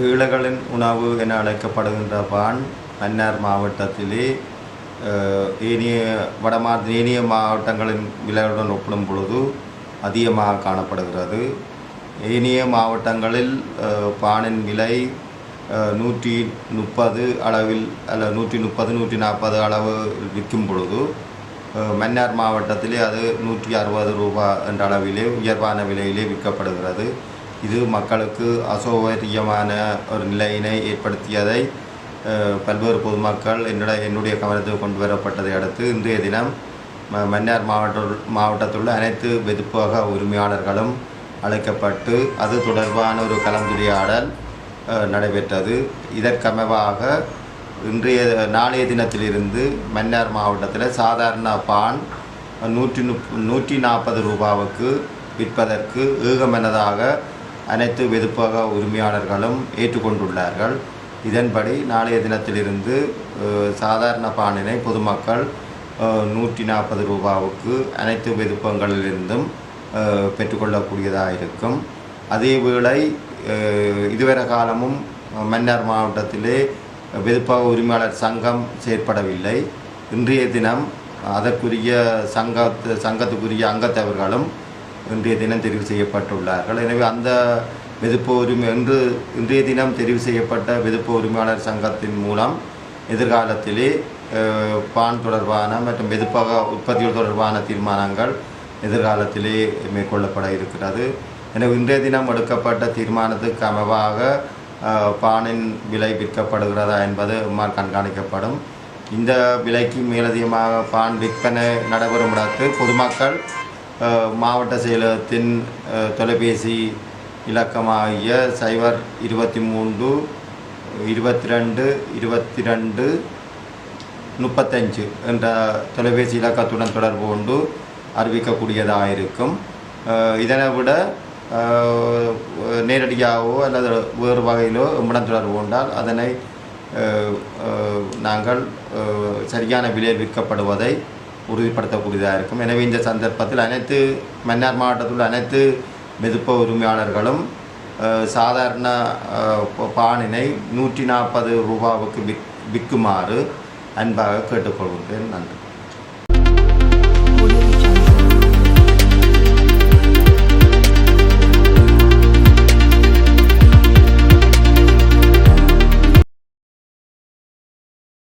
ஈழகளின் உணவு என அழைக்கப்படுகின்ற பான் மன்னார் மாவட்டத்திலே ஏனைய ஏனைய மாவட்டங்களின் விலையுடன் ஒப்பிடும் பொழுது அதிகமாக காணப்படுகிறது. ஏனைய மாவட்டங்களில் பானின் விலை 130 அளவில் அல்ல 130 140 அளவு விற்கும் பொழுது மன்னார் மாவட்டத்திலே அது 160 ரூபாய் என்ற அளவிலே உயர்வான விலையிலே விற்கப்படுகிறது. இது மக்களுக்கு அசௌகரியமான ஒரு நிலையினை ஏற்படுத்தியதை பல்வேறு பொதுமக்கள் என்னுடைய கவனத்துக்கு கொண்டு வரப்பட்டதை அடுத்து இன்றைய தினம் மன்னார் மாவட்டத்தில் அனைத்து வெதுப்பக உரிமையாளர்களும் அழைக்கப்பட்டு அது தொடர்பான ஒரு கலந்துரையாடல் நடைபெற்றது. இதற்கமைவாக நாளைய தினத்திலிருந்து மன்னார் மாவட்டத்தில் சாதாரண பான் 140 ரூபாவுக்கு விற்பதற்கு ஏகமனதாக அனைத்து வெதுப்பக உரிமையாளர்களும் ஏற்றுக்கொண்டுள்ளார்கள். இதன்படி நாளைய தினத்திலிருந்து சாதாரண பானினை பொதுமக்கள் 140 ரூபாவுக்கு அனைத்து வெதுப்பங்களிலிருந்தும் பெற்றுக்கொள்ளக்கூடியதாக இருக்கும். அதேவேளை இதுவரை காலமும் மன்னார் மாவட்டத்திலே வெதுப்பக உரிமையாளர் சங்கம் செயற்படவில்லை. இன்றைய தினம் அதற்குரிய சங்கத்துக்குரிய அங்கத்தவர்களும் இன்றைய தினம் தெரிவு செய்யப்பட்டுள்ளார்கள். எனவே அந்த இன்றைய தினம் தெரிவு செய்யப்பட்ட வெதுப்ப உரிமையாளர் சங்கத்தின் மூலம் எதிர்காலத்திலே பான் தொடர்பான மற்றும் வெதுப்பக உற்பத்திகள் தொடர்பான தீர்மானங்கள் எதிர்காலத்திலே மேற்கொள்ளப்பட இருக்கிறது. எனவே இன்றைய தினம் எடுக்கப்பட்ட தீர்மானத்துக்கு அமைவாக பானின் விலை விற்கப்படுகிறதா என்பது கண்காணிக்கப்படும். இந்த விலைக்கு மேலதிகமாக பான் விற்பனை நடைபெறும் இடத்து பொதுமக்கள் மாவட்ட செயலகத்தின் தொலைபேசி இலக்கமாகிய 023 22 22 35 என்ற தொலைபேசி இலக்கத்துடன் தொடர்பு கொண்டு அறிவிக்கக்கூடியதாக இருக்கும். இதனை விட நேரடியாகவோ அல்லது வேறு வகையிலோ நம்முடன் தொடர்பு கொண்டால் அதனை நாங்கள் சரியான விலையில் விற்கப்படுவதை உறுதிப்படுத்தக்கூடியதாக இருக்கும். எனவே இந்த சந்தர்ப்பத்தில் மன்னார் மாவட்டத்தில் அனைத்து வெதுப்ப உரிமையாளர்களும் சாதாரண பானினை 140 ரூபாவுக்கு விற்குமாறு அன்பாக கேட்டுக்கொள்கின்றேன். நன்றி.